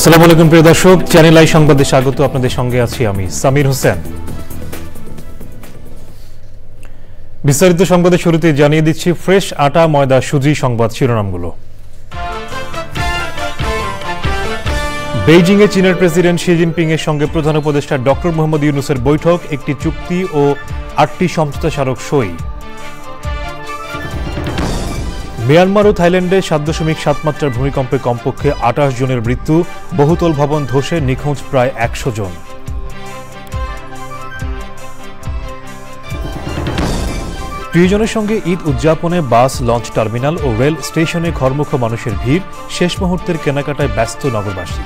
আসসালামু আলাইকুম প্রিয় দর্শক, চ্যানেল আই সংবাদে স্বাগত। আপনাদের সঙ্গে আছি আমি সামির হোসেন। বিস্তারিত সংবাদের শুরুতে জানিয়ে দিচ্ছি ফ্রেশ আটা ময়দা সুজি সংবাদ শিরোনামগুলো। বেইজিংয়ে চীনের প্রেসিডেন্ট শি জিনপিং এর সঙ্গে প্রধান উপদেষ্টা ডক্টর মোহাম্মদ ইউনূসের বৈঠক, একটি চুক্তি ও 8টি সমঝোতা স্মারক সই। মিয়ানমার ও থাইল্যান্ডে 7.7 মাত্রার ভূমিকম্পে কমপক্ষে 28 জনের মৃত্যু, বহুতল ভবন ধসে নিখোঁজ প্রায় 100 জন। প্রিয়জনের সঙ্গে ঈদ উদযাপনে বাস, লঞ্চ টার্মিনাল ও রেল স্টেশনে ঘরমুখো মানুষের ভিড়, শেষ মুহূর্তের কেনাকাটায় ব্যস্ত নগরবাসী।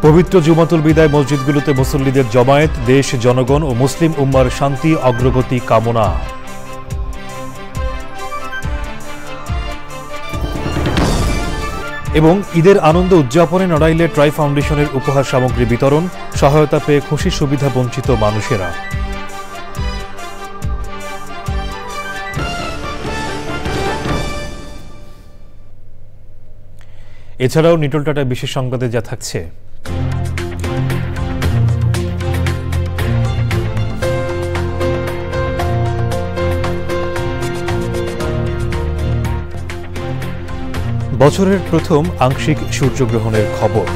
পবিত্র জুমাতুল বিদায় মসজিদগুলোতে মুসল্লিদের জমায়েত, দেশ, জনগণ ও মুসলিম উম্মার শান্তি অগ্রগতি কামনা। এবং ঈদের আনন্দ উদযাপনে নড়াইলে ট্রাই ফাউন্ডেশনের উপহার সামগ্রী বিতরণ, সহায়তা পেয়ে খুশি সুবিধা বঞ্চিত মানুষেরা। এছাড়াও নিটল টাটা বিশেষ সংবাদে যা থাকছে: বছরের প্রথম আংশিক সূর্যগ্রহণের খবর।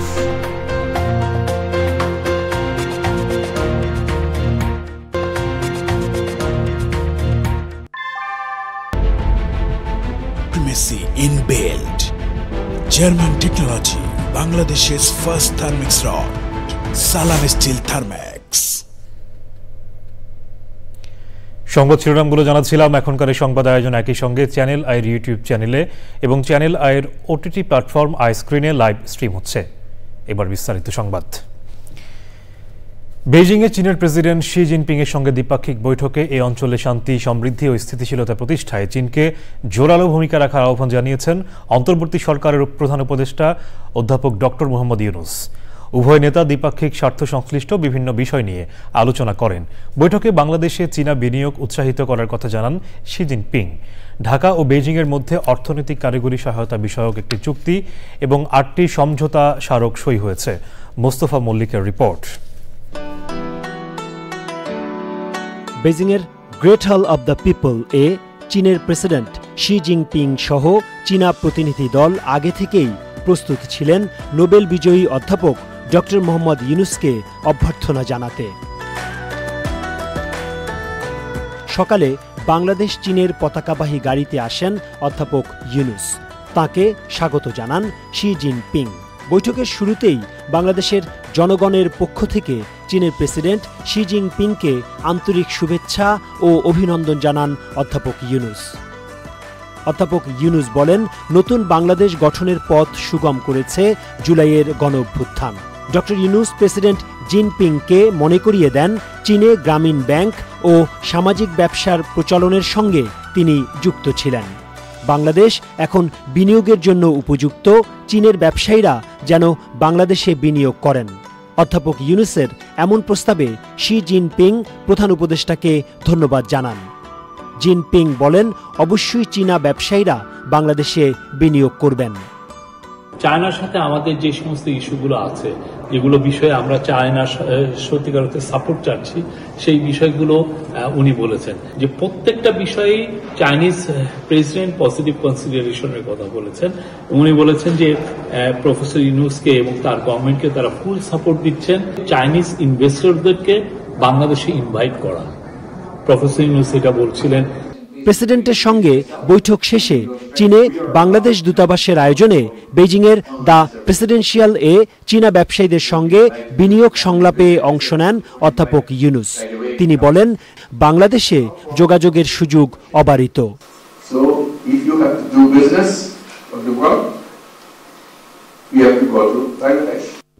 Primacy inbuilt. German technology, Bangladesh's first thermix rod, Salam Steel Thermax. সংবাদ শিরোনামগুলো জানাচ্ছিলাম। এখনকার এই সংবাদ আয়োজন একই সঙ্গে চ্যানেল আইয়ের ইউটিউব চ্যানেলে এবং চ্যানেল আইয়ের ওটিটি প্ল্যাটফর্ম আই স্ক্রিনে লাইভ স্ট্রিম হচ্ছে। এবার বিস্তারিত সংবাদ। বেইজিংয়ে চীনের প্রেসিডেন্ট শি জিনপিং এর সঙ্গে দ্বিপাক্ষিক বৈঠকে এই অঞ্চলে শান্তি, সমৃদ্ধি ও স্থিতিশীলতা প্রতিষ্ঠায় চীনকে জোরালো ভূমিকা রাখার আহ্বান জানিয়েছেন অন্তর্বর্তী সরকারের প্রধান উপদেষ্টা অধ্যাপক ডক্টর মোহাম্মদ ইউনূস। উভয় নেতা দ্বিপাক্ষিক স্বার্থ সংশ্লিষ্ট বিভিন্ন বিষয় নিয়ে আলোচনা করেন। বৈঠকে বাংলাদেশে চীনা বিনিয়োগ উৎসাহিত করার কথা জানান শি জিনপিং। ঢাকা ও বেইজিংয়ের মধ্যে অর্থনৈতিক কারিগরি সহায়তা বিষয়ক একটি চুক্তি এবং 8টি সমঝোতা স্মারক সই হয়েছে। মোস্তফা মল্লিকের রিপোর্ট। বেইজিংয়ের গ্রেট হল অব দ্য পিপল এ চীনের প্রেসিডেন্ট শি জিনপিং সহ চীনা প্রতিনিধি দল আগে থেকেই প্রস্তুত ছিলেন নোবেল বিজয়ী অধ্যাপক ডক্টর মোহাম্মদ ইউনূসকে অভ্যর্থনা জানাতে। সকালে বাংলাদেশ চীনের পতাকাবাহী গাড়িতে আসেন অধ্যাপক ইউনূস। তাঁকে স্বাগত জানান শি জিনপিং। বৈঠকের শুরুতেই বাংলাদেশের জনগণের পক্ষ থেকে চীনের প্রেসিডেন্ট শি জিনপিংকে আন্তরিক শুভেচ্ছা ও অভিনন্দন জানান অধ্যাপক ইউনূস। অধ্যাপক ইউনূস বলেন, নতুন বাংলাদেশ গঠনের পথ সুগম করেছে জুলাইয়ের গণঅভ্যুত্থান। ডক্টর ইউনূস প্রেসিডেন্ট জিনপিংকে মনে করিয়ে দেন চীনে গ্রামীণ ব্যাংক ও সামাজিক ব্যবসার প্রচলনের সঙ্গে তিনি যুক্ত ছিলেন। বাংলাদেশ এখন বিনিয়োগের জন্য উপযুক্ত, চীনের ব্যবসায়ীরা যেন বাংলাদেশে বিনিয়োগ করেন। অধ্যাপক ইউনূসের এমন প্রস্তাবে শি জিনপিং প্রধান উপদেষ্টাকে ধন্যবাদ জানান। জিনপিং বলেন, অবশ্যই চীনা ব্যবসায়ীরা বাংলাদেশে বিনিয়োগ করবেন। চায়নার সাথে আমাদের যে সমস্ত ইস্যুগুলো আছে, যেগুলো বিষয়ে আমরা চায়নার সত্যিকার অর্থে সাপোর্ট চাচ্ছি, সেই বিষয়গুলো উনি বলেছেন যে প্রত্যেকটা বিষয়েই চাইনিজ প্রেসিডেন্ট পজিটিভ কনসিডারেশনের কথা বলেছেন। উনি বলেছেন যে প্রফেসর ইউনূসকে এবং তার গভর্নমেন্টকে তারা ফুল সাপোর্ট দিচ্ছেন চাইনিজ ইনভেস্টরদেরকে বাংলাদেশে ইনভাইট করা। প্রফেসর ইউনূস এটা বলছিলেন। প্রেসিডেন্টের সঙ্গে বৈঠক শেষে চীনে বাংলাদেশ দূতাবাসের আয়োজনে বেইজিংয়ের দ্য প্রেসিডেন্সিয়াল এ চীনা ব্যবসায়ীদের সঙ্গে বিনিয়োগ সংলাপে অংশ নেন অধ্যাপক ইউনূস। তিনি বলেন, বাংলাদেশে যোগাযোগের সুযোগ অবারিত।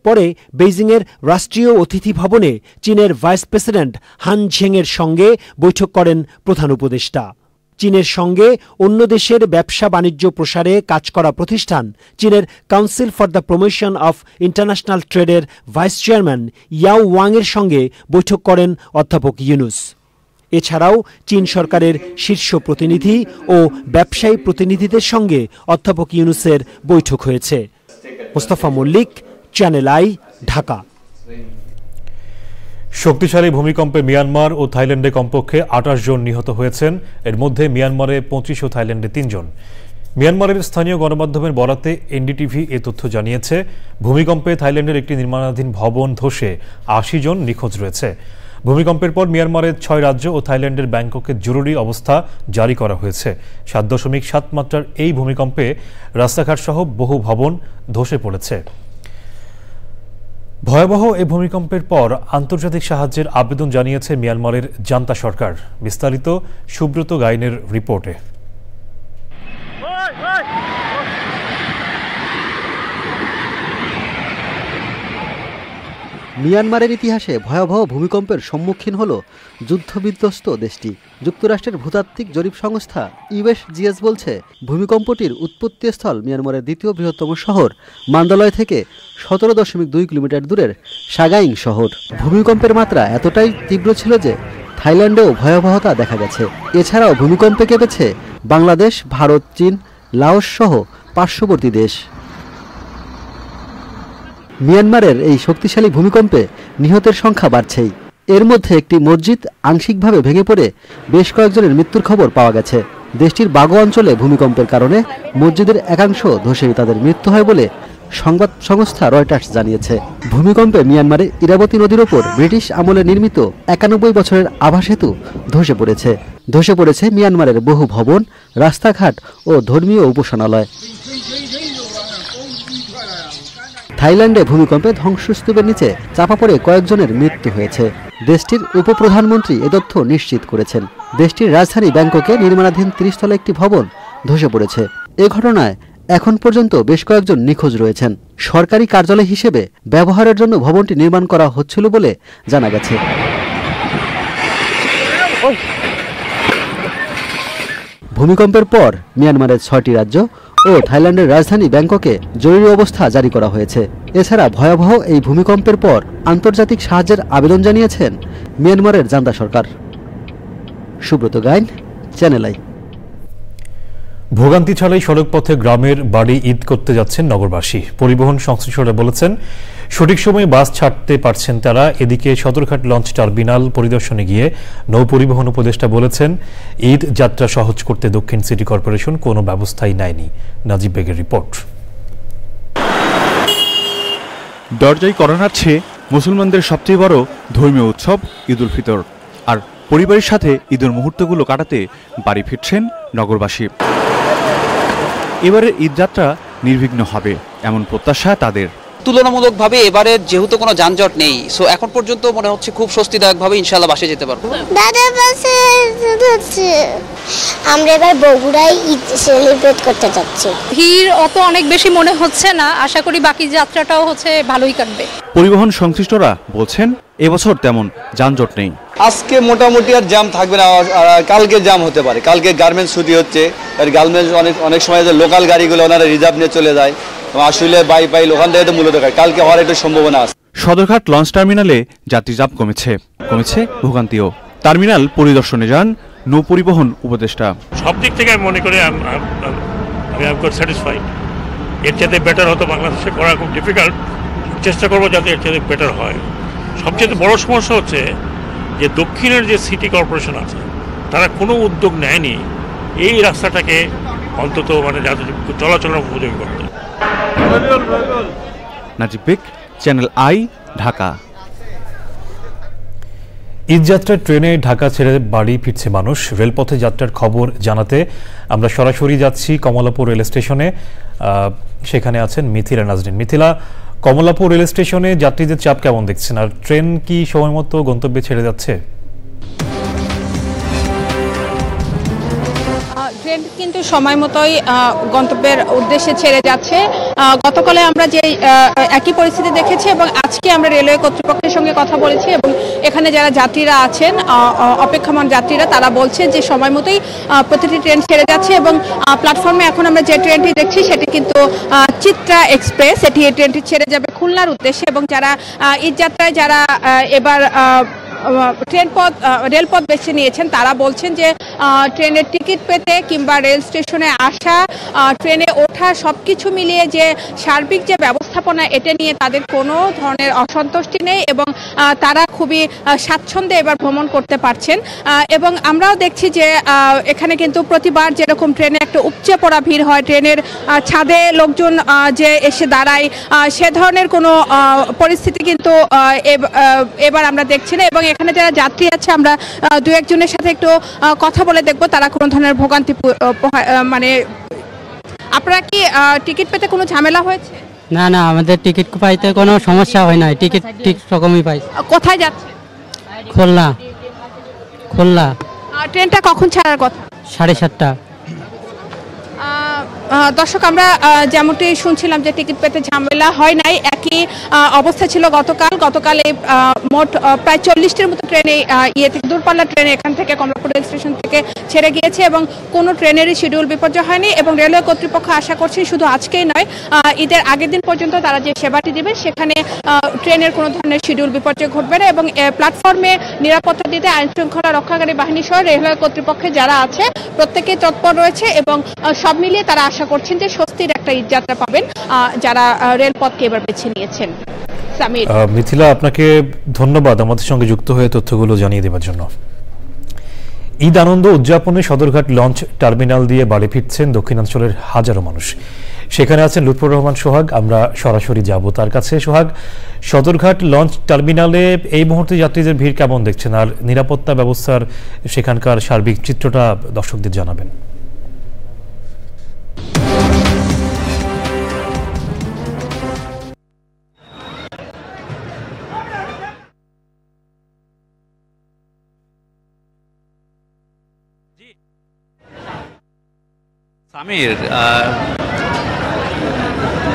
পরে বেইজিংয়ের রাষ্ট্রীয় অতিথি ভবনে চীনের ভাইস প্রেসিডেন্ট হান ঝেংয়ের সঙ্গে বৈঠক করেন প্রধান উপদেষ্টা। চীনের সঙ্গে অন্য দেশের ব্যবসা বাণিজ্য প্রসারে কাজ করা প্রতিষ্ঠান চীনের council for the promotion of international ট্রেডের ভাইস চেয়ারম্যান ইয়াও ওয়াংয়ের সঙ্গে বৈঠক করেন অধ্যাপক ইউনূস। এছাড়াও চীন সরকারের শীর্ষ প্রতিনিধি ও ব্যবসায়ী প্রতিনিধিদের সঙ্গে অধ্যাপক ইউনূসের বৈঠক হয়েছে। Mostafa Mallik, Channel I, Dhaka. শক্তিশালী ভূমিকম্পে মিয়ানমার ও থাইল্যান্ডে কমপক্ষে 28 জন নিহত হয়েছেন। এর মধ্যে মিয়ানমারে 25 ও থাইল্যান্ডে 3 জন। মিয়ানমারের স্থানীয় গণমাধ্যমের বরাতে এনডিটিভি এ তথ্য জানিয়েছে, ভূমিকম্পে থাইল্যান্ডের একটি নির্মাণাধীন ভবন ধসে 80 জন নিখোঁজ রয়েছে। ভূমিকম্পের পর মিয়ানমারের 6 রাজ্য ও থাইল্যান্ডের ব্যাংককে জরুরি অবস্থা জারি করা হয়েছে। 7.7 মাত্রার এই ভূমিকম্পে রাস্তাঘাট সহ বহু ভবন ধসে পড়েছে। ভয়াবহ এই ভূমিকম্পের পর আন্তর্জাতিক সাহায্যের আবেদন জানিয়েছে মিয়ানমারের জান্তা সরকার। বিস্তারিত সুব্রত গাইনের রিপোর্টে। মিয়ানমারের ইতিহাসে ভয়াবহ ভূমিকম্পের সম্মুখীন হল যুদ্ধবিধ্বস্ত দেশটি। যুক্তরাষ্ট্রের ভূতাত্ত্বিক জরিপ সংস্থা ইউএসজিএস বলছে, ভূমিকম্পটির উৎপত্তিস্থল মিয়ানমারের দ্বিতীয় বৃহত্তম শহর মান্দালয় থেকে 17.2 কিলোমিটার দূরের সাগাইং শহর। ভূমিকম্পের মাত্রা এতটাই তীব্র ছিল যে থাইল্যান্ডেও ভয়াবহতা দেখা গেছে। এছাড়াও ভূমিকম্পে কেঁপেছে বাংলাদেশ, ভারত, চীন, লাওস সহ পার্শ্ববর্তী দেশ। মিয়ানমারের এই শক্তিশালী ভূমিকম্পে নিহতের সংখ্যা বাড়ছেই। এর মধ্যে একটি মসজিদ আংশিকভাবে ভেঙে পড়ে বেশ কয়েকজনের মৃত্যুর খবর পাওয়া গেছে। দেশটির বাগো অঞ্চলে ভূমিকম্পের কারণে মসজিদের একাংশ ধসে তাদের মৃত্যু হয় বলে সংবাদ সংস্থা রয়টার্স জানিয়েছে। ভূমিকম্পে মিয়ানমারে ইরাবতী নদীর ওপর ব্রিটিশ আমলে নির্মিত 91 বছরের আভা সেতু ধসে পড়েছে। ধসে পড়েছে মিয়ানমারের বহু ভবন, রাস্তাঘাট ও ধর্মীয় উপাসনালয়। থাইল্যান্ডে ভূমিকম্পে ধ্বংসস্তূপের নিচে চাপা পড়ে কয়েকজনের মৃত্যু হয়েছে। দেশটির উপপ্রধানমন্ত্রী এ তথ্য নিশ্চিত করেছেন। দেশটির রাজধানী ব্যাংককে নির্মাণাধীন 30 তলা একটি ভবন ধসে পড়েছে। এ ঘটনায় এখন পর্যন্ত বেশ কয়েকজন নিখোঁজ রয়েছেন। সরকারি কার্যালয় হিসেবে ব্যবহারের জন্য ভবনটি নির্মাণ করা হচ্ছিল বলে জানা গেছে। ভূমিকম্পের পর মিয়ানমারের 6টি রাজ্য ও থাইল্যান্ডের রাজধানী ব্যাংককে জরুরি অবস্থা জারি করা হয়েছে। এছাড়া ভয়াবহ এই ভূমিকম্পের পর আন্তর্জাতিক সাহায্যের আবেদন জানিয়েছেন মিয়ানমারের জান্তা সরকার। Subrata Gain, Channel I. ভোগান্তি ছাড়াই সড়কপথে গ্রামের বাড়ি ঈদ করতে যাচ্ছেন নগরবাসী। পরিবহন সংশ্লিষ্টরা বলেছেন, সঠিক সময়ে বাস ছাড়তে পারছেন তারা। এদিকে সদরঘাট লঞ্চ টার্মিনাল পরিদর্শনে গিয়ে নৌ পরিবহন উপদেষ্টা বলেছেন, ঈদ যাত্রা সহজ করতে দক্ষিণ সিটি কর্পোরেশন কোনো ব্যবস্থাই নেয়নি। নাজিব বেগের রিপোর্ট। দরজায় করা নাড়ছে মুসলমানদের সবচেয়ে বড় ধর্মীয় উৎসব ঈদ উল ফিতর। আর পরিবারের সাথে ঈদের মুহূর্তগুলো কাটাতে বাড়ি ফিরছেন নগরবাসী। এবারের ঈদযাত্রা নির্বিঘ্ন হবে এমন প্রত্যাশা তাদের। তুলনামূলকভাবে এবারে যেহেতু কোনো যানজট নেই, সো এখন পর্যন্ত মনে হচ্ছে খুব স্বস্তিদায়কভাবে ইনশাআল্লাহ বাসে যেতে পারবো। দাদা বাসে যাচ্ছে, আমরা এবার বগুড়ায় ঈদ সেলিব্রেট করতে যাচ্ছি। ভিড় অত অনেক বেশি মনে হচ্ছে না, আশা করি বাকি যাত্রাটাও হচ্ছে ভালোই কাটবে। পরিবহন সংশ্লিষ্টরা বলছেন, এবছর তেমন যানজট নেই। আজকে মোটামুটি আর জ্যাম থাকবে না, কালকে জ্যাম হতে পারে। কালকে গার্মেন্টস ছুটি হচ্ছে, আর গার্মেন্টস অনেক সময় যে লোকাল গাড়িগুলো ওনারা রিজার্ভ নিয়ে চলে যায়, আসলে বাইপাইল ওখান থেকে তো মূলত কালকে হওয়ার একটু সম্ভাবনা আছে। সদরঘাট লঞ্চ টার্মিনালে যাত্রী চাপ কমেছে ভোগান্তিও। টার্মিনাল পরিদর্শনে যান নৌ পরিবহন উপদেষ্টা। সব দিক থেকে আমি মনে করি আমি স্যাটিসফাইড। এর চাইতে বেটার হতো বাংলাদেশে করা খুব ডিফিকাল্ট, চেষ্টা করবো যাতে এর চাইতে বেটার হয়। সবচেয়ে বড় সমস্যা হচ্ছে যে দক্ষিণের যে সিটি কর্পোরেশন আছে তারা কোনো উদ্যোগ নেয়নি এই রাস্তাটাকে অন্তত যাতে চলাচলের উপযোগী করতে। নাজিব বেগ, চ্যানেল আই, ঢাকা। ঈদযাত্রার ট্রেনে ঢাকা ছেড়ে বাড়ি ফিরছে মানুষ। রেলপথে যাত্রার খবর জানাতে আমরা সরাসরি যাচ্ছি কমলাপুর রেল স্টেশনে। সেখানে আছেন মিথিলা নাজরিন। মিথিলা, কমলাপুর রেল স্টেশনে যাত্রীদের চাপ কেমন দেখছেন, আর ট্রেন কি সময় মতো গন্তব্যে ছেড়ে যাচ্ছে? ট্রেন কিন্তু সময় মতোই গন্তব্যের উদ্দেশ্যে ছেড়ে যাচ্ছে। গতকালে আমরা যে একই পরিস্থিতি দেখেছি এবং আজকে আমরা রেলওয়ে কর্তৃপক্ষের সঙ্গে কথা বলেছি এবং এখানে যারা যাত্রীরা আছেন, অপেক্ষমান যাত্রীরা, তারা বলছে যে সময় মতোই প্রতিটি ট্রেন ছেড়ে যাচ্ছে এবং প্ল্যাটফর্মে এখন আমরা যে ট্রেনটি দেখছি সেটি কিন্তু চিত্রা এক্সপ্রেস। এই ট্রেনটি ছেড়ে যাবে খুলনার উদ্দেশ্যে এবং যারা ঈদ যাত্রায় যারা এবার রেলপথ বেছে নিয়েছেন তারা বলছেন যে ট্রেনের টিকিট পেতে কিংবা রেল স্টেশনে আসা, ট্রেনে ওঠা সবকিছু মিলিয়ে যে সার্বিক যে ব্যবস্থাপনা এটা নিয়ে তাদের কোনো ধরনের অসন্তুষ্টি নেই এবং তারা খুবই স্বাচ্ছন্দ্যে এবার ভ্রমণ করতে পারছেন। এবং আমরাও দেখছি যে এখানে কিন্তু প্রতিবার যেরকম ট্রেনে একটা উপচে পড়া ভিড় হয়, ট্রেনের ছাদে লোকজন যে এসে দাঁড়ায়, সে ধরনের কোনো পরিস্থিতি কিন্তু এবার আমরা দেখছি না। এবং এখানে যারা যাত্রী আছে আমরা দু একজনের সাথে একটু কথা বলে দেখবো তারা কোনো ধরনের ভোগান্তি মানে আপনারা কি টিকিট পেতে কোনো ঝামেলা হয়েছে? না না, আমাদের টিকিট পাইতে কোনো সমস্যা হয় না, টিকিট ঠিক রকমই পাই। কোথায় যাচ্ছে? খুলনা। ট্রেনটা কখন ছাড়ার কথা? 7:30। দর্শক, আমরা যেমনটি শুনছিলাম যে টিকিট পেতে ঝামেলা হয় নাই, একই অবস্থা ছিল গতকাল এই মোট প্রায় 40টির মতো ট্রেনে দূরপাল্লা ট্রেনে এখান থেকে কমলাপুর রেল স্টেশন থেকে ছেড়ে গিয়েছে এবং কোনো ট্রেনেরই শিডিউল বিপর্যয় হয়নি। এবং রেলওয়ে কর্তৃপক্ষ আশা করছে শুধু আজকেই নয়, ঈদের আগের দিন পর্যন্ত তারা যে সেবাটি দেবে সেখানে ট্রেনের কোনো ধরনের শিডিউল বিপর্যয় ঘটবে না। এবং প্ল্যাটফর্মে নিরাপত্তা দিতে আইন শৃঙ্খলা রক্ষাকারী বাহিনী সহ রেলওয়ে কর্তৃপক্ষে যারা আছে প্রত্যেকেই তৎপর রয়েছে এবং সব মিলিয়ে তারা আশা করছেন যে স্বস্তির একটা ঈদ যাত্রা পাবেন যারা রেলপথকে এবার বেছে নিয়েছেন। মিথিলা, আপনাকে ধন্যবাদ আমাদের সঙ্গে যুক্ত হয়ে তথ্যগুলো জানিয়ে দেওয়ার জন্য। ঈদ আনন্দ উদযাপনে সদরঘাট লঞ্চ টার্মিনাল দিয়ে বাড়ি ফিরছেন দক্ষিণাঞ্চলের হাজারো মানুষ। সেখানে আছেন লুৎফর রহমান সোহাগ, আমরা সরাসরি যাব তার কাছে। সোহাগ, সদরঘাট লঞ্চ টার্মিনালে এই মুহূর্তে যাত্রীদের ভিড় কেমন দেখছেন, আর নিরাপত্তা ব্যবস্থার সেখানকার সার্বিক চিত্রটা দর্শকদের জানাবেন। সামির,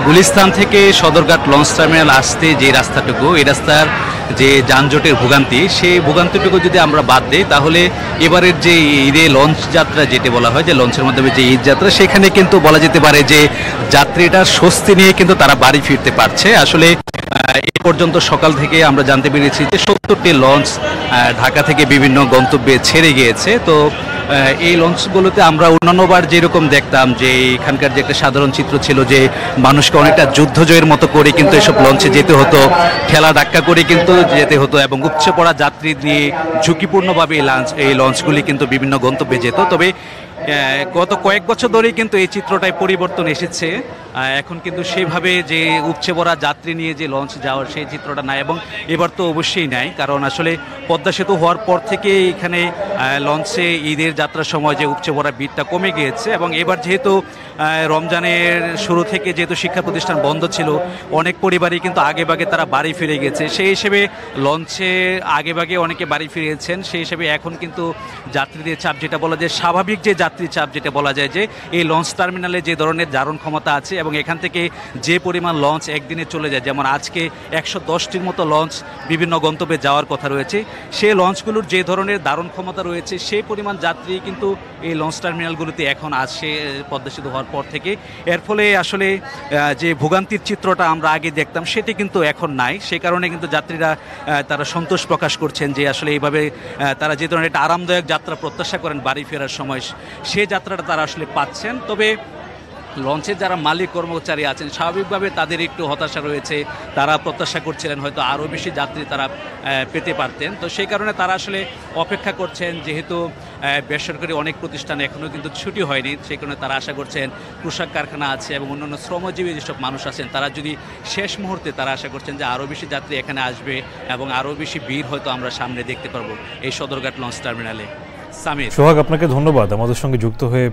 গুলিস্তান থেকে সদরঘাট লঞ্চ টার্মিনাল আসতে যে রাস্তাটুকু, এই রাস্তার যে যানজটের ভোগান্তি, সেই ভোগান্তিটুকু যদি আমরা বাদ দিই তাহলে এবারের যে ঈদে লঞ্চ যাত্রা যেটি বলা হয়, যে লঞ্চের মাধ্যমে যে ঈদ যাত্রা, সেখানে কিন্তু বলা যেতে পারে যে যাত্রীটার স্বস্তি নিয়ে কিন্তু তারা বাড়ি ফিরতে পারছে। আসলে এ পর্যন্ত সকাল থেকে আমরা জানতে পেরেছি যে 70টি লঞ্চ ঢাকা থেকে বিভিন্ন গন্তব্যে ছেড়ে গিয়েছে। তো এই লঞ্চগুলোতে আমরা অন্যান্যবার যেরকম দেখতাম যে এখানকার যে একটা সাধারণ চিত্র ছিল যে মানুষকে অনেকটা যুদ্ধজয়ের মতো করে কিন্তু এসব লঞ্চে যেতে হতো, ঠেলা ধাক্কা করে কিন্তু যেতে হতো এবং উপচে পড়া যাত্রী নিয়ে ঝুঁকিপূর্ণভাবে এই লঞ্চগুলি কিন্তু বিভিন্ন গন্তব্যে যেত। তবে গত কয়েক বছর ধরেই কিন্তু এই চিত্রটায় পরিবর্তন এসেছে। এখন কিন্তু সেভাবে যে উপচে পড়া যাত্রী নিয়ে যে লঞ্চ যাওয়ার সেই চিত্রটা নাই, এবং এবার তো অবশ্যই নাই, কারণ আসলে পদ্মা সেতু হওয়ার পর থেকে এখানে লঞ্চে ঈদের যাত্রার সময় যে উপচে পড়া ভিড়টা কমে গিয়েছে। এবং এবার যেহেতু রমজানের শুরু থেকে যেহেতু শিক্ষা প্রতিষ্ঠান বন্ধ ছিল, অনেক পরিবারই কিন্তু আগেভাগে তারা বাড়ি ফিরে গেছে, সেই হিসেবে লঞ্চে আগেভাগে অনেকে বাড়ি ফিরেছেন। সেই হিসেবে এখন কিন্তু যাত্রীদের চাপ, যেটা বলা যায় স্বাভাবিক যে যাত্রী চাপ, যেটা বলা যায় যে এই লঞ্চ টার্মিনালে যে ধরনের ধারণ ক্ষমতা আছে এবং এখান থেকে যে পরিমাণ লঞ্চ একদিনে চলে যায়, যেমন আজকে 110টির মতো লঞ্চ বিভিন্ন গন্তব্যে যাওয়ার কথা রয়েছে, সেই লঞ্চগুলোর যে ধরনের ধারণ ক্ষমতা রয়েছে সেই পরিমাণ যাত্রী কিন্তু এই লঞ্চ টার্মিনালগুলোতে এখন আসছে পদ্মা সেতু হওয়ার পর থেকে। এর ফলে আসলে যে ভোগান্তির চিত্রটা আমরা আগে দেখতাম সেটি কিন্তু এখন নাই। সেই কারণে কিন্তু যাত্রীরা তারা সন্তোষ প্রকাশ করছেন যে আসলে এইভাবে তারা যে ধরনের একটা আরামদায়ক যাত্রা প্রত্যাশা করেন বাড়ি ফেরার সময়, সেই যাত্রাটা তারা আসলে পাচ্ছেন। তবে লঞ্চের যারা মালিক কর্মচারী আছেন স্বাভাবিকভাবে তাদের একটু হতাশা রয়েছে, তারা প্রত্যাশা করছিলেন হয়তো আরও বেশি যাত্রী তারা পেতে পারতেন। তো সেই কারণে তারা আসলে অপেক্ষা করছেন, যেহেতু বেসরকারি অনেক প্রতিষ্ঠান এখনও কিন্তু ছুটি হয়নি, সেই কারণে তারা আশা করছেন পোশাক কারখানা আছে এবং অন্যান্য শ্রমজীবী যেসব মানুষ আছেন তারা যদি শেষ মুহূর্তে তারা আশা করছেন যে আরও বেশি যাত্রী এখানে আসবে এবং আরও বেশি ভিড় হয়তো আমরা সামনে দেখতে পারবো এই সদরঘাট লঞ্চ টার্মিনালে। সামির, সোহাগ, আপনাকে ধন্যবাদ আমাদের সঙ্গে যুক্ত হয়ে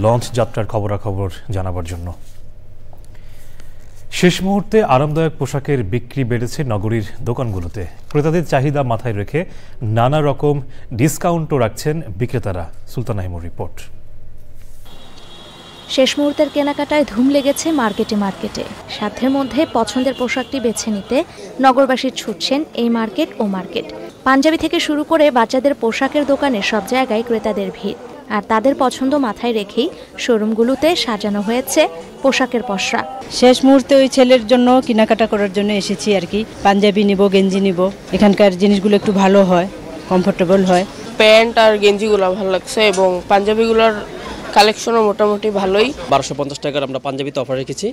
লঞ্চ যাত্রার খবরাখবর জানাবার জন্য। শেষ মুহূর্তে আরামদায়ক পোশাকের বিক্রি বেড়েছে নগরীর দোকানগুলোতে। ক্রেতাদের চাহিদা মাথায় রেখে নানা রকম ডিসকাউন্টও রাখছেন বিক্রেতারা। সুলতানা হিমুর রিপোর্ট। শেষ মুহূর্তের কেনাকাটায় ধুম লেগেছে মার্কেটে। সাধ্যের মধ্যে পছন্দের পোশাকটি বেছে নিতে নগরবাসী ছুটছেন এই মার্কেট ও মার্কেট। পাঞ্জাবি থেকে শুরু করে বাচ্চাদের পোশাকের দোকানে সব জায়গায় ক্রেতাদের ভিড়। আর তাদের পছন্দ মাথায় রেখেই শোরুমগুলোতে সাজানো হয়েছে পোশাকের পসরা। শেষ মুহূর্তে ওই ছেলের জন্য কেনাকাটা করার জন্য এসেছি আর কি। পাঞ্জাবি নিব, গেঞ্জি নিব, এখানকার জিনিসগুলো একটু ভালো হয়, কমফোর্টেবল হয়। প্যান্ট আর গেঞ্জিগুলো ভালো লাগছে এবং পাঞ্জাবিগুলোর কালেকশনও মোটামুটি ভালোই। 1250 টাকার আমরা পাঞ্জাবিতে অফার রেখেছি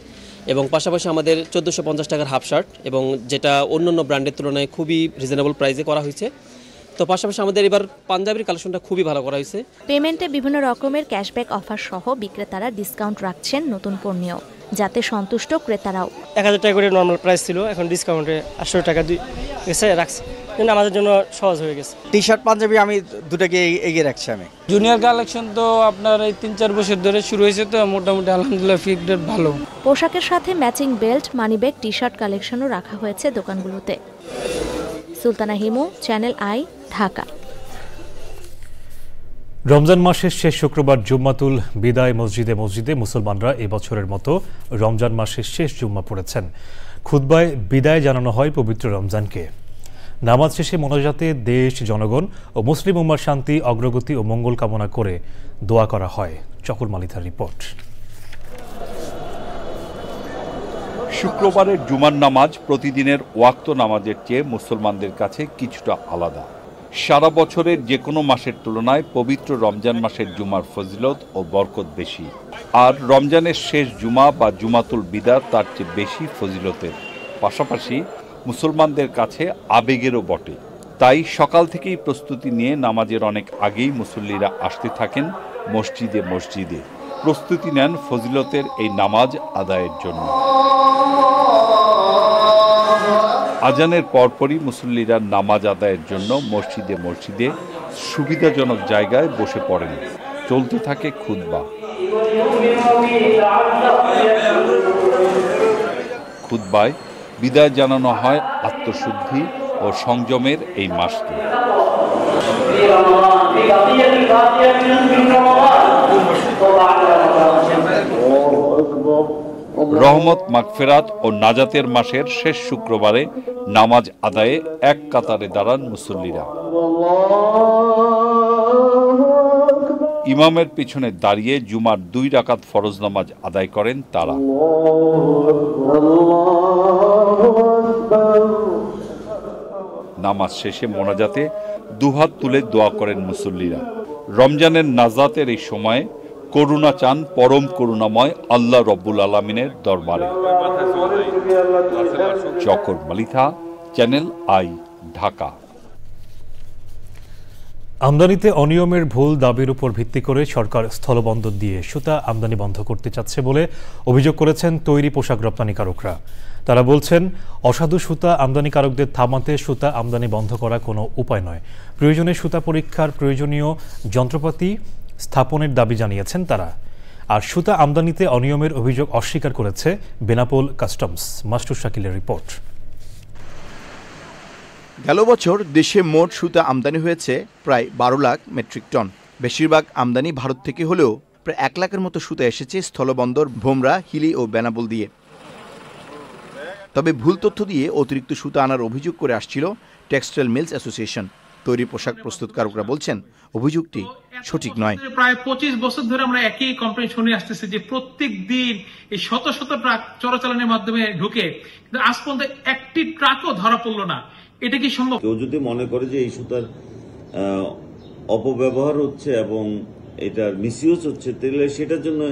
এবং পাশাপাশি আমাদের 1450 টাকার হাফ শার্ট, এবং যেটা অন্যান্য ব্র্যান্ডের তুলনায় খুবই রিজনেবল প্রাইসে করা হয়েছে। তো পাশাপাশি আমাদের এবার পাঞ্জাবির কালেকশনটা খুবই ভালো করা হয়েছে। পেমেন্টে বিভিন্ন রকমের ক্যাশব্যাক অফার সহ বিক্রেতারা ডিসকাউন্ট রাখছেন নতুন পণ্যেও, যাতে সন্তুষ্ট ক্রেতারাও। 1000 টাকা করে নর্মাল প্রাইস ছিল, এখন ডিসকাউন্টে 800 টাকা রাখছে, আমাদের জন্য সহজ হয়ে গেছে। টি শার্ট পাঞ্জাবি আমি দুটাকে এগিয়ে রাখছি। আমি জুনিয়র কালেকশন তো আপনার এই 3-4 বছর ধরে শুরু হয়েছে, তো মোটামুটি আলহামদুলিল্লাহ ফিডব্যাক ভালো। পোশাকের সাথে matching belt, money bag, T shirt কালেকশনও রাখা হয়েছে দোকানগুলোতে। Sultana Himu, Channel I, Dhaka. রমজান মাসের শেষ শুক্রবার জুম্মাতুল বিদায় মসজিদে মুসলমানরা এবছরের মতো রমজান মাসের শেষ জুম্মা পড়েছেন। খুতবায় বিদায় জানানো হয় পবিত্র রমজানকে। নামাজ শেষে মোনাজাতে দেশ, জনগণ ও মুসলিম উম্মার শান্তি, অগ্রগতি ও মঙ্গল কামনা করে দোয়া করা হয়। চকুর মালিথার রিপোর্ট। শুক্রবারের জুমার নামাজ প্রতিদিনের ওয়াক্ত নামাজের চেয়ে মুসলমানদের কাছে কিছুটা আলাদা। সারা বছরের যে কোনো মাসের তুলনায় পবিত্র রমজান মাসের জুমার ফজিলত ও বরকত বেশি, আর রমজানের শেষ জুমা বা জুমাতুল বিদা তার চেয়ে বেশি ফজিলতের, পাশাপাশি মুসলমানদের কাছে আবেগেরও বটে। তাই সকাল থেকেই প্রস্তুতি নিয়ে নামাজের অনেক আগেই মুসল্লিরা আসতে থাকেন মসজিদে। প্রস্তুতি নেন ফজিলতের এই নামাজ আদায়ের জন্য। আজানের পরপরই মুসল্লিরা নামাজ আদায়ের জন্য মসজিদে সুবিধাজনক জায়গায় বসে পড়েন। চলতে থাকে খুতবা। খুতবায় বিদায় জানানো হয় আত্মশুদ্ধি ও সংযমের এই মাসকে। রহমত, মাগফিরাত ও নাজাতের মাসের শেষ শুক্রবারে নামাজ আদায়ে এক কাতারে দাঁড়ান মুসল্লিরা। ইমামের পিছনে দাঁড়িয়ে জুমার 2 রাকাত ফরজ নামাজ আদায় করেন তারা। নামাজ শেষে মোনাজাতে দুহাত তুলে দোয়া করেন মুসল্লিরা। রমজানের নাজাতের এই সময়ে করুণা চান পরম করুণাময় আল্লাহ রব্বুল আলামিনের দরবারে। চকর মালিথা, চ্যানেল আই, ঢাকা। আমদানিতে অনিয়মের ভুল দাবির উপর ভিত্তি করে সরকার স্থলবন্দর দিয়ে সুতা আমদানি বন্ধ করতে চাচ্ছে বলে অভিযোগ করেছেন তৈরি পোশাক রপ্তানিকারকরা। তারা বলছেন, অসাধু সুতা আমদানিকারকদের থামাতে সুতা আমদানি বন্ধ করা কোনো উপায় নয়। প্রয়োজনে সুতা পরীক্ষার প্রয়োজনীয় যন্ত্রপাতি স্থাপনের দাবি জানিয়েছেন তারা। আর সুতা আমদানিতে অনিয়মের অভিযোগ অস্বীকার করেছে বেনাপোল কাস্টমস। মাস্টুর শাকিলের রিপোর্ট। গেল বছর দেশে মোট সুতা আমদানি হয়েছে প্রায় 12 লাখ মেট্রিক টন। বেশিরভাগ আমদানি ভারত থেকে হলেও প্রায় 1 লাখের মতো সুতা এসেছে স্থলবন্দর ভোমরা, হিলি ও বেনাপোল দিয়ে। তবে ভুল তথ্য দিয়ে অতিরিক্ত সুতা আনার অভিযোগ করে আসছিল টেক্সটাইল মিলস অ্যাসোসিয়েশন। তৈরি পোশাক প্রস্তুতকারকরা বলছেন, অভিযোগটি সঠিক নয়। প্রায় 25 বছর ধরে আমরা একই কমপ্লেইন শুনে আসতেছি যে প্রত্যেক দিন এই শত শত ট্রাক চলাচলের মাধ্যমে ঢুকে, কিন্তু আজ পর্যন্ত একটি ট্রাকও ধরা পড়লো না। এটা কি সম্ভব? কেউ যদি মনে করে যে এই সুতার অপব্যবহার হচ্ছে এবং এটার মিসইউজ হচ্ছে, তাহলে সেটার জন্য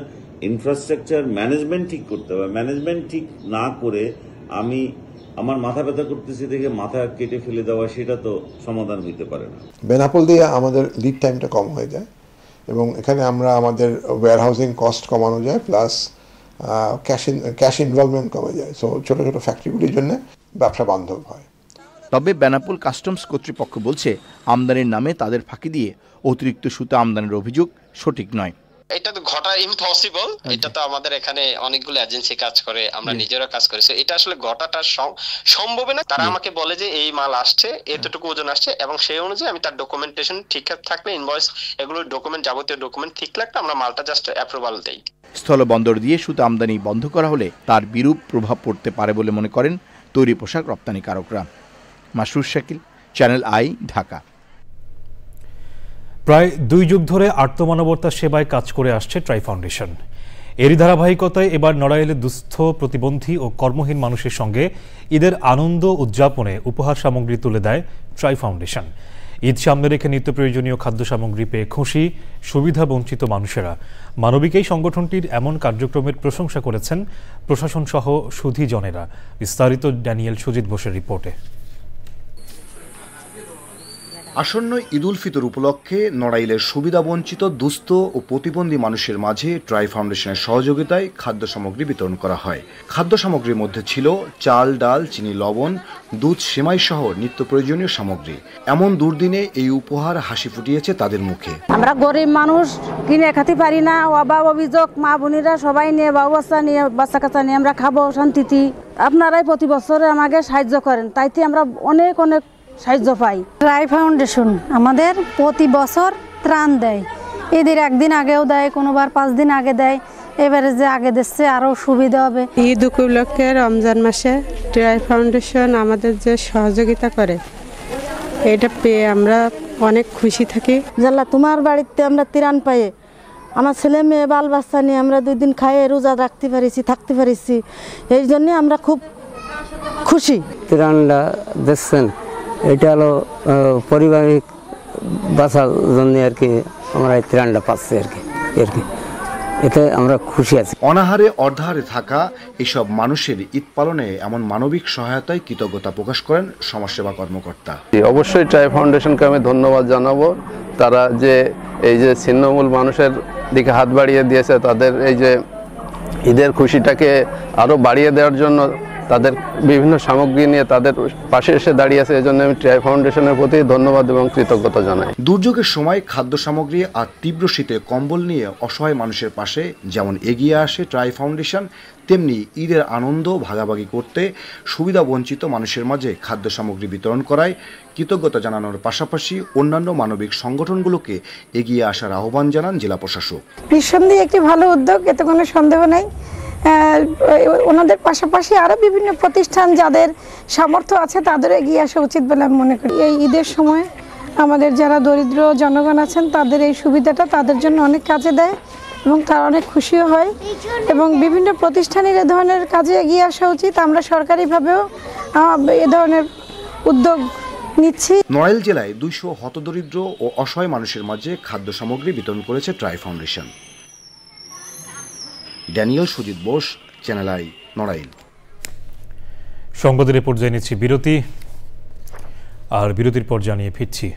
ইনফ্রাস্ট্রাকচার ম্যানেজমেন্ট ঠিক করতে হবে। ম্যানেজমেন্ট ঠিক না করে আমি আমার মাথা ব্যথা করতেছি দেখে মাথা কেটে ফেলে দেওয়া, সেটা তো সমাধান হইতে পারে না। বেনাপোল দিয়ে আমাদের লিড টাইমটা কম হয়ে যায় এবং এখানে আমরা আমাদের ওয়্যারহাউসিং কস্ট কমানো যায়, প্লাস ক্যাশ ইনভলভমেন্ট কমে যায়। সো ছোটো ছোটো ফ্যাক্টরিগুলির জন্য ব্যবসা বান্ধব হয়। তবে বেনাপোল কাস্টমস কর্তৃপক্ষ বলছে, আমদানির নামে তাদের ফাঁকি দিয়ে অতিরিক্ত সুতা আমদানির অভিযোগ সঠিক নয়। এটা তো ঘটা ইম্পসিবল। এটা তো আমাদের এখানে অনেকগুলো এজেন্সি কাজ করে, আমরা নিজেরা কাজ করি। এটা আসলে ঘটাটা সম্ভব না। তারা আমাকে বলে যে এই মাল আসছে, এতটুকু ওজন আসছে, এবং সেই অনুযায়ী আমি তার ডকুমেন্টেশন ঠিকঠাক থাকলে, ইনভয়েস, এগুলো ডকুমেন্ট, যাবতীয় ডকুমেন্ট ঠিক লাগলে আমরা মালটা জাস্ট অ্যাপ্রুভাল দেই। স্থলবন্দর দিয়ে সুতা আমদানি বন্ধ করা হলে তার বিরূপ প্রভাব পড়তে পারে বলে মনে করেন তৈরি পোশাক রপ্তানিকারকরা। Masrur Shakil, Channel I, Dhaka. প্রায় 2 যুগ ধরে আর্তমানবতার সেবায় কাজ করে আসছে ট্রাই ফাউন্ডেশন। এরই ধারাবাহিকতায় এবার নড়াইলে দুস্থ, প্রতিবন্ধী ও কর্মহীন মানুষের সঙ্গে ঈদের আনন্দ উদযাপনে উপহার সামগ্রী তুলে দেয় ট্রাই ফাউন্ডেশন। ঈদ সামনে রেখে নিত্য প্রয়োজনীয় খাদ্য সামগ্রী পেয়ে খুশি সুবিধা বঞ্চিত মানুষেরা। মানবিক এই সংগঠনটির এমন কার্যক্রমের প্রশংসা করেছেন প্রশাসন সহ সুধীজনেরা। বিস্তারিত ড্যানিয়েল সুজিত বোসের রিপোর্টে। আসন্ন ঈদ উল ফিতর উপলক্ষে নড়াইলের সুবিধাবঞ্চিত দুস্থ ও প্রতিবন্ধী মানুষের মাঝে ট্রাই ফাউন্ডেশনের সহযোগিতায় খাদ্য সামগ্রী বিতরণ করা হয়। খাদ্য সামগ্রীর মধ্যে ছিল চাল, ডাল, চিনি, লবণ, দুধ, সেমাই সহ নিত্য প্রয়োজনীয় সামগ্রী। এমন দুর্দিনে এই উপহার হাসি ফুটিয়েছে তাদের মুখে। আমরা গরিব মানুষ, কিনে খেতে পারি না, অভাব অভিযোগ, মা বোনেরা সবাই নিয়ে, বাচ্চা নিয়ে, বাচ্চা কাচ্চা নিয়ে আমরা খাবো শান্তিতে। আপনারাই প্রতি বছরে আমাকে সাহায্য করেন, তাইতে আমরা অনেক অনেক সাহায্য পাই। ট্রাই ফাউন্ডেশন আমাদের প্রতি বছর ত্রাণ দেয়। ঈদের একদিন আগেও দেয়, কোনোবার 5 দিন আগে দেয়। এবারে যে আগে দিচ্ছে আরও সুবিধা হবে। ঈদ উপলক্ষে রমজান মাসে ট্রাই ফাউন্ডেশন আমাদের যে সহযোগিতা করে, এটা পেয়ে আমরা অনেক খুশি থাকি। জাল্লা তোমার বাড়িতে আমরা ত্রাণ পাই, আমার ছেলে মেয়ে বাল বাচ্চা নিয়ে আমরা 2 দিন খাইয়ে রোজা রাখতে পারিছি, থাকতে পারিছি। এই জন্য আমরা খুব খুশি। ত্রাণটা দিচ্ছেন, এটা হলো পারিবারিক বাঁচার জন্য আর কি আমরা এই ত্রাণটা পাচ্ছি আর কি এতে আমরা খুশি আছি। অনাহারে অর্ধাহারে থাকা এসব মানুষের ঈদ পালনে এমন মানবিক সহায়তায় কৃতজ্ঞতা প্রকাশ করেন সমাজসেবা কর্মকর্তা। অবশ্যই ট্রাই ফাউন্ডেশনকে আমি ধন্যবাদ জানাবো। তারা যে এই যে ছিন্নমূল মানুষের দিকে হাত বাড়িয়ে দিয়েছে, তাদের এই যে ঈদের খুশিটাকে আরও বাড়িয়ে দেওয়ার জন্য তাদের বিভিন্ন সামগ্রী নিয়ে তাদের পাশে এসে দাঁড়িয়েছে। এজন্য আমি ট্রাই ফাউন্ডেশনের প্রতি ধন্যবাদ এবং কৃতজ্ঞতা জানাই। দুর্যোগের সময় খাদ্য সামগ্রী আর তীব্র শীতে কম্বল নিয়ে অসহায় মানুষের পাশে যেমন এগিয়ে আসে ট্রাই ফাউন্ডেশন, তেমনি ঈদের আনন্দ ভাগাভাগি করতে সুবিধা বঞ্চিত মানুষের মাঝে খাদ্য সামগ্রী বিতরণ করায় কৃতজ্ঞতা জানানোর পাশাপাশি অন্যান্য মানবিক সংগঠনগুলোকে এগিয়ে আসার আহ্বান জানান জেলা প্রশাসক। নিঃসন্দেহে একটি ভালো উদ্যোগ, এতে কোনো সন্দেহ নাই। ওনাদের পাশাপাশি আরও বিভিন্ন প্রতিষ্ঠান যাদের সামর্থ্য আছে তাদের এগিয়ে আসা উচিত বলে আমি মনে করি। এই ঈদের সময় আমাদের যারা দরিদ্র জনগণ আছেন তাদের এই সুবিধাটা তাদের জন্য অনেক কাজে দেয় এবং তারা অনেক খুশিও হয় এবং বিভিন্ন প্রতিষ্ঠানের এ ধরনের কাজে এগিয়ে আসা উচিত। আমরা সরকারিভাবেও এ ধরনের উদ্যোগ নিচ্ছি। নড়াইল জেলায় 200 হতদরিদ্র ও অসহায় মানুষের মাঝে খাদ্য সামগ্রী বিতরণ করেছে try foundation. Daniel Sujit Bose, channel I, Narail. সংবাদের পর্যায়ে নিচ্ছি বিরতি, আর বিরতির পর জানিয়ে ফিরছি।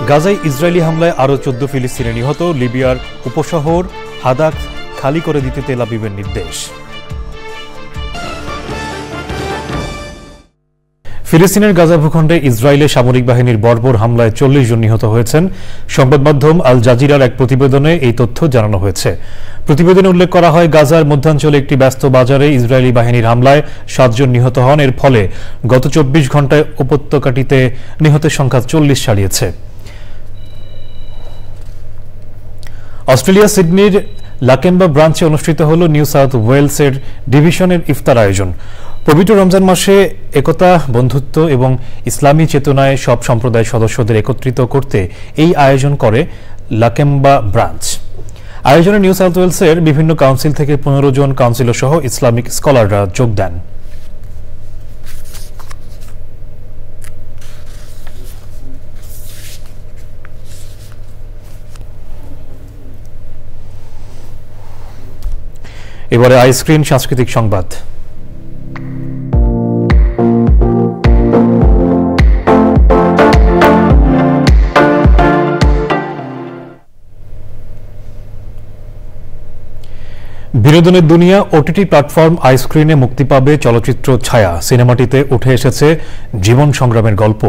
গাজায় ইসরায়েলি হামলায় আরও 14 ফিলিস্তিনি নিহত। লিবিয়ার উপশহর হাদাক খালি করে দিতে তেল আবিবের নির্দেশ। ফিলিস্তিনের গাজা ভূখণ্ডে ইসরায়েলের সামরিক বাহিনীর বর্বর হামলায় 40 জন নিহত হয়েছেন। সংবাদ মাধ্যম আল জাজিরার এক প্রতিবেদনে এই তথ্য জানানো হয়েছে। প্রতিবেদনে উল্লেখ করা হয়, গাজার মধ্যাঞ্চলে একটি ব্যস্ত বাজারে ইসরায়েলি বাহিনীর হামলায় 7 জন নিহত হন। এর ফলে গত 24 ঘণ্টায় উপত্যকাটিতে নিহতের সংখ্যা 40 ছাড়িয়েছে। অস্ট্রেলিয়া সিডনির লাকেম্বা ব্রাঞ্চে অনুষ্ঠিত হল নিউ সাউথ ওয়েলসের ডিভিশনের ইফতার আয়োজন। পবিত্র রমজান মাসে একতা, বন্ধুত্ব এবং ইসলামী চেতনায় সব সম্প্রদায়ের সদস্যদের একত্রিত করতে এই আয়োজন করে লাকেম্বা ব্রাঞ্চ। আয়োজনে নিউ সাউথ ওয়েলসের বিভিন্ন কাউন্সিল থেকে 15 জন কাউন্সিলর সহ ইসলামিক স্কলাররা যোগ দেন। এবারে আইস্ক্রিন সাংস্কৃতিক সংবাদ। বিনোদনের দুনিয়া ওটিটি প্ল্যাটফর্ম আইস্ক্রিনে মুক্তি পাবে চলচ্চিত্র ছায়া। সিনেমাটিতে উঠে এসেছে জীবন সংগ্রামের গল্প।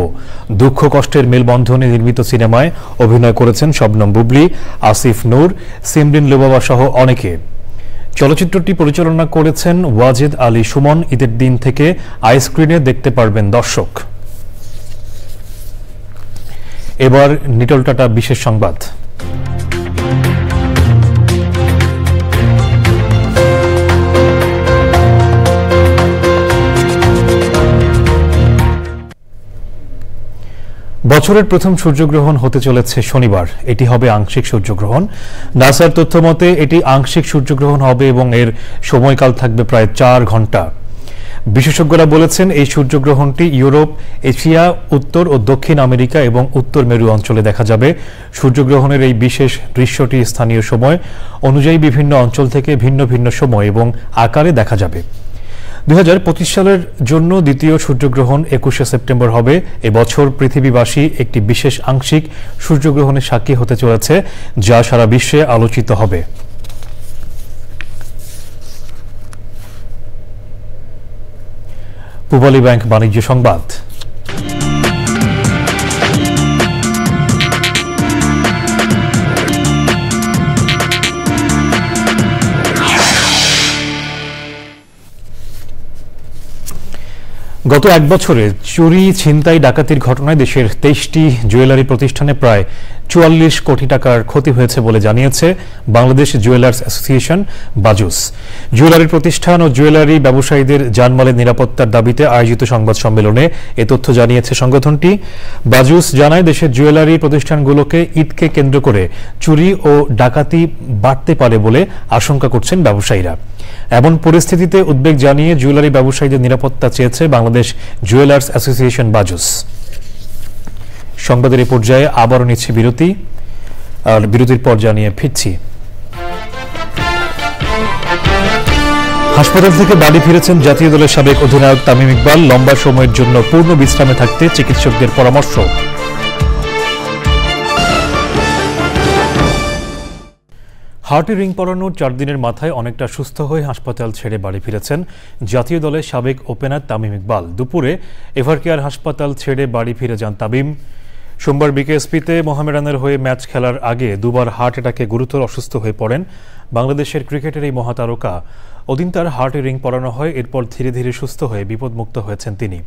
দুঃখ কষ্টের মেলবন্ধনে নির্মিত সিনেমায় অভিনয় করেছেন শবনম বুবলি, আসিফ নূর, সিমরিন লুবাবা সহ অনেকে। চলচ্চিত্রটি পরিচালনা করেছেন ওয়াজেদ আলী সুমন। ঈদের দিন থেকে আইস্ক্রিনে দেখতে পারবেন দর্শক। এবার নিটল টাটা বিশেষ সংবাদ। বছরের প্রথম সূর্যগ্রহণ হতে চলেছে শনিবার। এটি হবে আংশিক সূর্যগ্রহণ। নাসার তথ্য মতে এটি আংশিক সূর্যগ্রহণ হবে এবং এর সময়কাল থাকবে প্রায় 4 ঘন্টা। বিশেষজ্ঞরা বলেছেন এই সূর্যগ্রহণটি ইউরোপ, এশিয়া, উত্তর ও দক্ষিণ আমেরিকা এবং উত্তর মেরু অঞ্চলে দেখা যাবে। সূর্যগ্রহণের এই বিশেষ দৃশ্যটি স্থানীয় সময় অনুযায়ী বিভিন্ন অঞ্চল থেকে ভিন্ন ভিন্ন সময় এবং আকারে দেখা যাবে। 2025 সালের জন্য দ্বিতীয় সূর্যগ্রহণ 21শে সেপ্টেম্বর হবে। এবছর পৃথিবীবাসী একটি বিশেষ আংশিক সূর্যগ্রহণের সাক্ষী হতে চলেছে, যা সারা বিশ্বে আলোচিত হবে। পূবালী ব্যাংক বাণিজ্য সংবাদ। গত এক বছরে চুরি, ছিনতাই, ডাকাতির ঘটনায় দেশের 23টি জুয়েলারি প্রতিষ্ঠানে প্রায় 44 কোটি টাকার ক্ষতি হয়েছে বলে জানিয়েছে Bangladesh jewellers association BAJUS. Jewellery প্রতিষ্ঠান ও জুয়েলারি ব্যবসায়ীদের জানমালের নিরাপত্তার দাবিতে আয়োজিত সংবাদ সম্মেলনে এ তথ্য জানিয়েছে সংগঠনটি। বাজুস জানায়, দেশের জুয়েলারি প্রতিষ্ঠানগুলোকে ঈদকে কেন্দ্র করে চুরি ও ডাকাতি বাড়তে পারে বলে আশঙ্কা করছেন ব্যবসায়ীরা। এমন পরিস্থিতিতে উদ্বেগ জানিয়ে জুয়েলারি ব্যবসায়ীদের নিরাপত্তা চেয়েছে বাংলাদেশ জুয়েলার্স অ্যাসোসিয়েশন বাজুস। সংবাদের এই পর্যায়ে আবারও নিচ্ছি বিরতি, আর বিরতির পর জানিয়ে ফিরছি। হাসপাতাল থেকে বাড়ি ফিরেছেন জাতীয় দলের সাবেক অধিনায়ক তামিম ইকবাল। লম্বা সময়ের জন্য পূর্ণ বিশ্রামে থাকতে চিকিৎসকদের পরামর্শ। হার্টে রিং পরানোর 4 দিনের মাথায় অনেকটা সুস্থ হয়ে হাসপাতাল ছেড়ে বাড়ি ফিরেছেন জাতীয় দলের সাবেক ওপেনার তামিম ইকবাল। দুপুরে এভারকেয়ার হাসপাতাল ছেড়ে বাড়ি ফিরে যান তামিম। সোমবার বিকেএসপিতে মোহামেডানের হয়ে ম্যাচ খেলার আগে দুবার হার্ট অ্যাটাকে গুরুতর অসুস্থ হয়ে পড়েন বাংলাদেশের ক্রিকেটের এই মহাতারকা। ওদিন তার হার্টে রিং পরানো হয়, এরপর ধীরে ধীরে সুস্থ হয়ে বিপদমুক্ত হয়েছেন তিনি।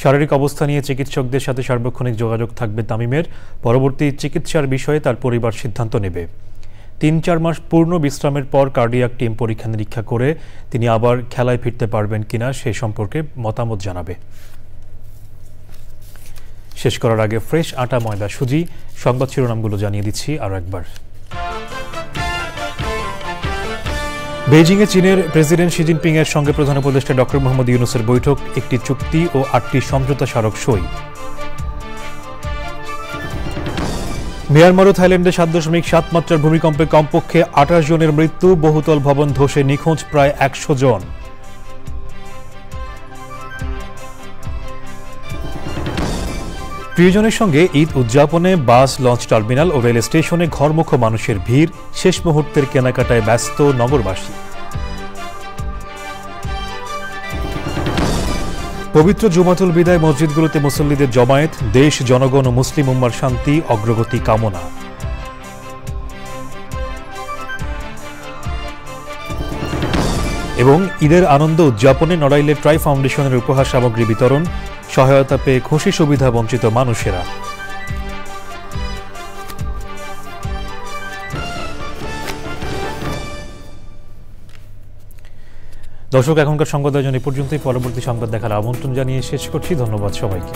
শারীরিক অবস্থা নিয়ে চিকিৎসকদের সাথে সার্বক্ষণিক যোগাযোগ থাকবে তামিমের। পরবর্তী চিকিৎসার বিষয়ে তার পরিবার সিদ্ধান্ত নেবে। 3-4 মাস পূর্ণ বিশ্রামের পর কার্ডিয়াক টিম পরীক্ষা নিরীক্ষা করে তিনি আবার খেলায় ফিরতে পারবেন কিনা সে সম্পর্কে মতামত জানাবে। শেষ করার আগে ফ্রেশ আটা, ময়দা, সুজি সংবাদ শিরোনামগুলো জানিয়ে দিচ্ছি আরও একবার। বেইজিংয়ে চীনের প্রেসিডেন্ট শি জিনপিং এর সঙ্গে প্রধান উপদেষ্টা ডক্টর মোহাম্মদ ইউনূসের বৈঠক, একটি চুক্তি ও 8টি সমঝোতা স্মারক সই। মিয়ানমার ও থাইল্যান্ডে 7.7 মাত্রার ভূমিকম্পে কমপক্ষে 28 জনের মৃত্যু, বহুতল ভবন ধসে নিখোঁজ প্রায় 100 জন। প্রিয়জনের সঙ্গে ঈদ উদযাপনে বাস, লঞ্চ টার্মিনাল ও রেল স্টেশনে ঘরমুখো মানুষের ভিড়, শেষ মুহূর্তের কেনাকাটায় ব্যস্ত নগরবাসী। পবিত্র জুমাতুল বিদায় মসজিদগুলোতে মুসল্লিদের জমায়েত, দেশ, জনগণ ও মুসলিম উম্মার শান্তি, অগ্রগতি কামনা। এবং ঈদের আনন্দ উদযাপনে নড়াইলের ট্রাই ফাউন্ডেশনের উপহার সামগ্রী বিতরণ, সহায়তা পেয়ে খুশি সুবিধা বঞ্চিত মানুষেরা। দর্শক, এখনকার সংবাদ আয়োজন এ পর্যন্তই। পরবর্তী সংবাদ দেখার আমন্ত্রণ জানিয়ে শেষ করছি। ধন্যবাদ সবাইকে।